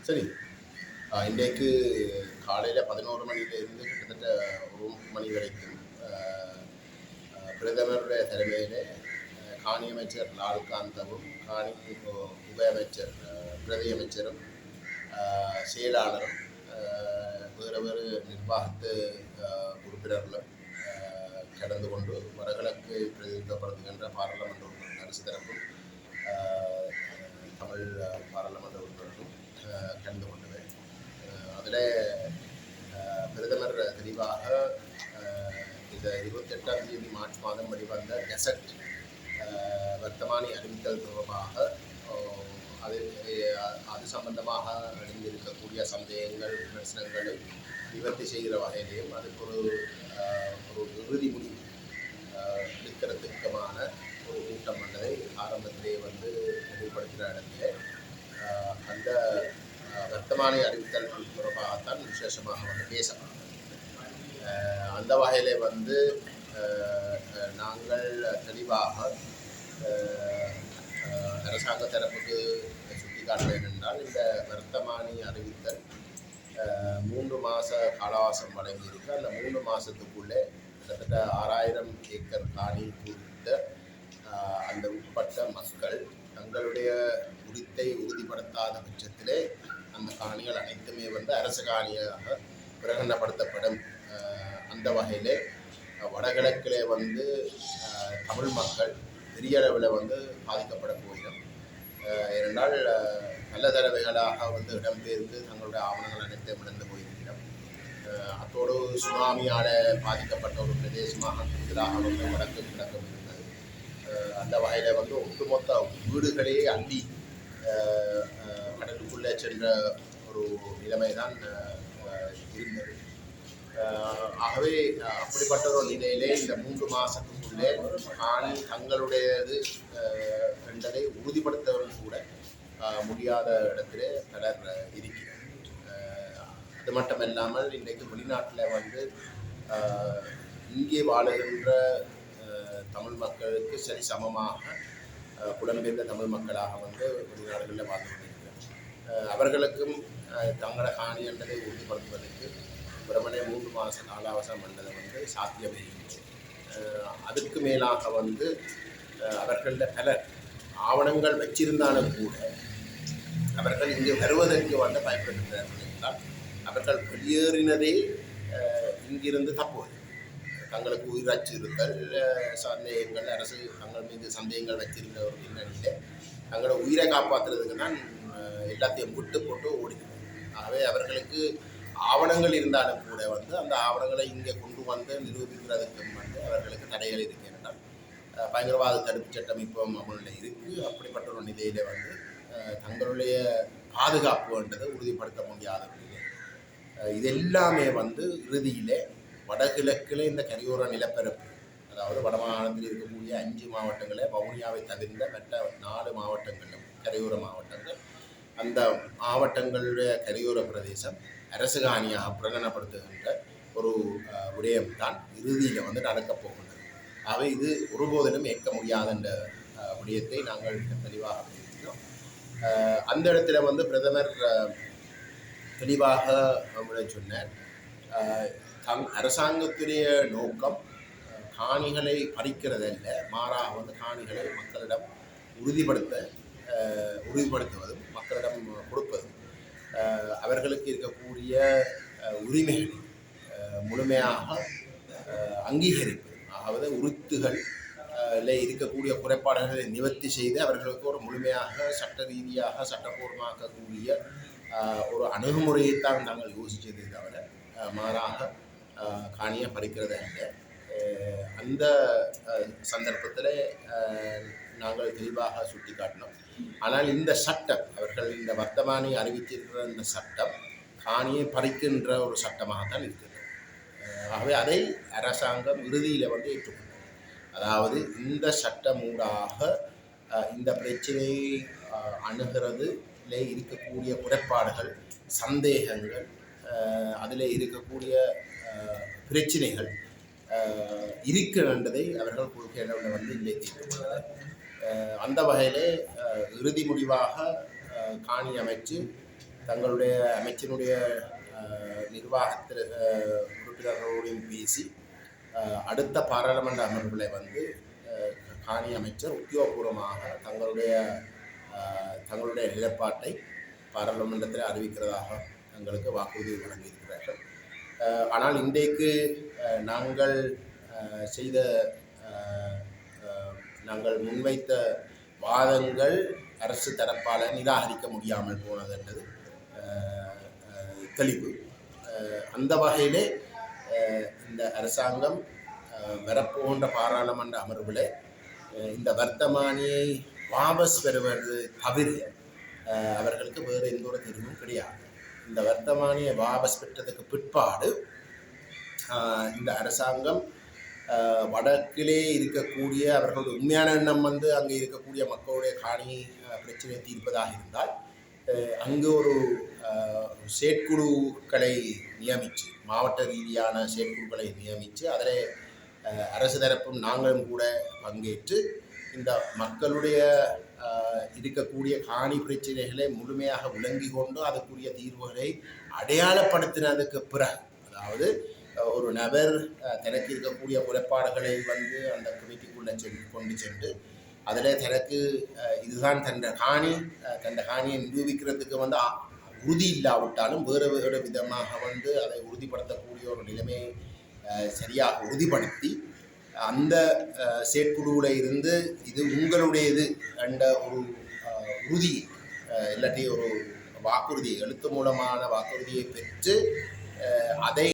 சரி. இன்றைக்கு காலையில் 11 மணியிலிருந்து கிட்டத்தட்ட 1 மணி வரைக்கும் பிரதமருடைய தலைமையில் காணி அமைச்சர் லால்காந்தவும் காணி உபயமைச்சர் பிரதி அமைச்சரும் செயலாளரும் வேறு வேறு நிர்வாகத்து உறுப்பினர்களும் கடந்து கொண்டு வடகிழக்கு பிரதிநிதித்துவப்படுத்துகின்ற பாராளுமன்ற உறுப்பினர் அரசு தரப்பும் தமிழ் பாராளுமன்ற உறுப்பினர்களும் கலந்து கொண்டது. அதில் பிரதமர் தெளிவாக இந்த 28ஆம் தேதி மார்ச் மாதம் வெளிவந்த கெசட் வர்த்தமானி அறிவித்தல் தொடர்பாக அது சம்பந்தமாக அடைந்திருக்கக்கூடிய சந்தேகங்கள் விமர்சனங்களை நிவர்த்தி செய்கிற வகையிலையும் அதுக்கு ஒரு இறுதி முடிவு எடுக்கிறதுக்குமான ஒரு கூட்டம் வந்ததை ஆரம்பத்திலே நினைவுபடுத்துகிற இடத்துல அந்த வர்த்தமானி அறிவித்தல் தொடர்பாகத்தான் விசேஷமாக பேசலாம். அந்த வகையில் நாங்கள் தெளிவாக அரசாங்க தரப்புக்கு சுட்டிக்காட்ட என்றால் இந்த வர்த்தமானி அறிவித்தல் 3 மாத காலவாசம் வழங்கியிருக்கு. அந்த 3 மாதத்துக்குள்ளே கிட்டத்தட்ட 6000 ஏக்கர் காணி குறித்த அந்த உட்பட்ட மக்கள் தங்களுடைய உரித்தை உறுதிப்படுத்தாத பட்சத்திலே அந்த காணிகள் அனைத்துமே அரசு காணியாக பிரகடனப்படுத்தப்படும். அந்த வகையிலே வடகிழக்கிலே தமிழ் மக்கள் பெரிய அளவில் பாதிக்கப்பட போயிடும். இரண்டால் நல்ல தடவைகளாக இடம்பெயர்ந்து தங்களுடைய ஆவணங்கள் அனைத்தையும் இழந்து போயிருக்கிறோம். அத்தோடு சுனாமியால் பாதிக்கப்பட்ட ஒரு பிரதேசமாக கூடுதலாக வடக்கு கிழக்கும் இருந்தது. அந்த வகையில் ஒட்டுமொத்த வீடுகளையே அள்ளி கடலுக்குள்ளே சென்ற ஒரு நிலைமை தான் இருந்தது. ஆகவே அப்படிப்பட்ட ஒரு நிலையிலே இந்த 3 மாதத்துக்குள்ளே காணி தங்களுடையது என்பதை உறுதிப்படுத்தவும் கூட முடியாத இடத்திலே பலர் இருக்கிறது. அது மட்டுமில்லாமல் இன்றைக்கு வெளிநாட்டில் இங்கே வாழுகின்ற தமிழ் மக்களுக்கு சரி சமமாக புலம்பெயர்ந்த தமிழ் மக்களாக வெளிநாடுகளில் வாழ்ந்து கொண்டிருக்கிறார். அவர்களுக்கும் தங்களோட காணி என்பதை உறுதிப்படுத்துவதற்கு பிரமணே 3 மாத காலாவசம் என்பதை சாத்தியமே. அதுக்கு மேலாக அவர்களில் பலர் ஆவணங்கள் வச்சிருந்தாலும் கூட அவர்கள் இங்கே வருவதற்கு பயன்படுத்துகிறார்கள் என்றால் அவர்கள் வெளியேறினதே இங்கிருந்து தப்புவது. தங்களுக்கு உயிர் அச்சுறுத்தல் சந்தேகங்கள் அரசு தங்கள் மீது சந்தேகங்கள் வச்சிருந்த ஒரு பின்னணியில் தங்களோட உயிரை காப்பாற்றுறதுக்கு தான் எல்லாத்தையும் விட்டு போட்டு ஓடிக்கிறது. ஆகவே அவர்களுக்கு ஆவணங்கள் இருந்தாலும் கூட அந்த ஆவணங்களை இங்கே கொண்டு நிரூபிக்கிறதுக்கும் அவர்களுக்கு தடைகள் இருக்கின்றன. பயங்கரவாத தடுப்பு சட்டம் இப்போ அமலில் இருக்குது. அப்படிப்பட்ட ஒரு நிலையில் தங்களுடைய பாதுகாப்பு என்றதை உறுதிப்படுத்த முடியாத நிலை. இது எல்லாமே இறுதியிலே வடகிழக்கில் இந்த கரையோர நிலப்பரப்பு, அதாவது வடமாநிலத்தில் இருக்கக்கூடிய 5 மாவட்டங்களில் வவுனியாவை தவிர்ந்த மற்ற 4 மாவட்டங்களும் கரையோர மாவட்டங்கள், அந்த மாவட்டங்களுடைய கரையோர பிரதேசம் அரசு காணியாக பிரகடனப்படுத்துகின்ற ஒரு விடயம்தான் இறுதியில் நடக்கப் போகின்றது. ஆகவே இது ஒருபோதிலும் ஏற்க முடியாத என்ற விடயத்தை நாங்கள் தெளிவாக பேசினோம். அந்த இடத்துல பிரதமர் தெளிவாக சொன்னார், அரசாங்கத்துடைய நோக்கம் காணிகளை பறிக்கிறதல்ல, மாறாக காணிகளை மக்களிடம் உறுதிப்படுத்துவதும் மக்களிடம் கொடுப்பதும் அவர்களுக்கு இருக்கக்கூடிய உரிமைகளை முழுமையாக அங்கீகரிப்பது. அதாவது உறுத்துகளில் இருக்கக்கூடிய குறைபாடுகளை நிவர்த்தி செய்து அவர்களுக்கு ஒரு முழுமையாக சட்ட ரீதியாக சட்டப்பூர்வமாக்கக்கூடிய ஒரு அணுகுமுறையைத்தான் நாங்கள் யோசித்ததை தவிர மாறாக காணியை பறிக்கிறது அல்ல. அந்த சந்தர்ப்பத்தில் நாங்கள் தெளிவாக சுட்டி காட்டினோம். ஆனால் இந்த சட்டம், அவர்கள் இந்த வர்த்தமானி அறிவித்திருக்கிற இந்த சட்டம் காணியை பறிக்கின்ற ஒரு சட்டமாகத்தான் இருக்கிறது. ஆகவே அதை அரசாங்கம் இறுதியில் ஏற்றுக்கொண்டது. அதாவது இந்த சட்டமூடாக இந்த பிரச்சனையை அணுகிறதுல இருக்கக்கூடிய குறைபாடுகள், சந்தேகங்கள், அதில் இருக்கக்கூடிய பிரச்சனைகள் இருக்கின்றதை அவர்கள் கொள்கையில் இன்றைக்கு அந்த வகையிலே இறுதி முடிவாக காணி அமைச்சு தங்களுடைய அமைச்சினுடைய நிர்வாகத்தில் உறுப்பினர்களோடையும் பேசி அடுத்த பாராளுமன்ற அமர்வில் வந்து காணி அமைச்சர் உத்தியோகபூர்வமாக தங்களுடைய நிலைப்பாட்டை பாராளுமன்றத்தில் அறிவிக்கிறதாக தங்களுக்கு வாக்குறுதி வழங்கியிருக்கிறார்கள். ஆனால் இன்றைக்கு நாங்கள் முன்வைத்த வாதங்கள் அரசு தரப்பால் நிராகரிக்க முடியாமல் போனது என்பது தெளிவு. அந்த வகையிலே இந்த அரசாங்கம் வரப்போன்ற பாராளுமன்ற அமர்வில் இந்த வர்த்தமானியை வாபஸ் பெறுவது தவிர அவர்களுக்கு வேறு எந்த ஒரு தீர்வும் கிடையாது. இந்த வர்த்தமானியை வாபஸ் பெற்றதுக்கு பிற்பாடு இந்த அரசாங்கம் வடக்கிலே இருக்கக்கூடிய அவர்களுடைய உண்மையான எண்ணம் வந்து அங்கே இருக்கக்கூடிய மக்களுடைய காணி பிரச்சனையை தீர்ப்பதாக இருந்தால் அங்கு ஒரு செயற்குழுக்களை நியமித்து மாவட்ட ரீதியான செயற்குழுக்களை நியமித்து அதில் அரசு தரப்பும் நாங்களும் கூட பங்கேற்று இந்த மக்களுடைய இருக்கக்கூடிய காணி பிரச்சனைகளை முழுமையாக விளங்கி கொண்டு அதுக்குரிய தீர்வுகளை அடையாளப்படுத்தினதுக்கு பிறகு, அதாவது ஒரு நபர் தனக்கு இருக்கக்கூடிய குறைபாடுகளை வந்து அந்த கமிட்டிக்குள்ளே கொண்டு சென்று அதில் தனக்கு இதுதான் தன்னை காணியை நிரூபிக்கிறதுக்கு வந்து உறுதி இல்லாவிட்டாலும் வேறு விதமாக வந்து அதை உறுதிப்படுத்தக்கூடிய ஒரு நிலைமையை சரியாக உறுதிப்படுத்தி அந்த செயற்குழுவில் இருந்து இது உங்களுடையது என்ற ஒரு உறுதி இல்லாட்டி ஒரு வாக்குறுதியை எழுத்து மூலமான வாக்குறுதியை பெற்று அதை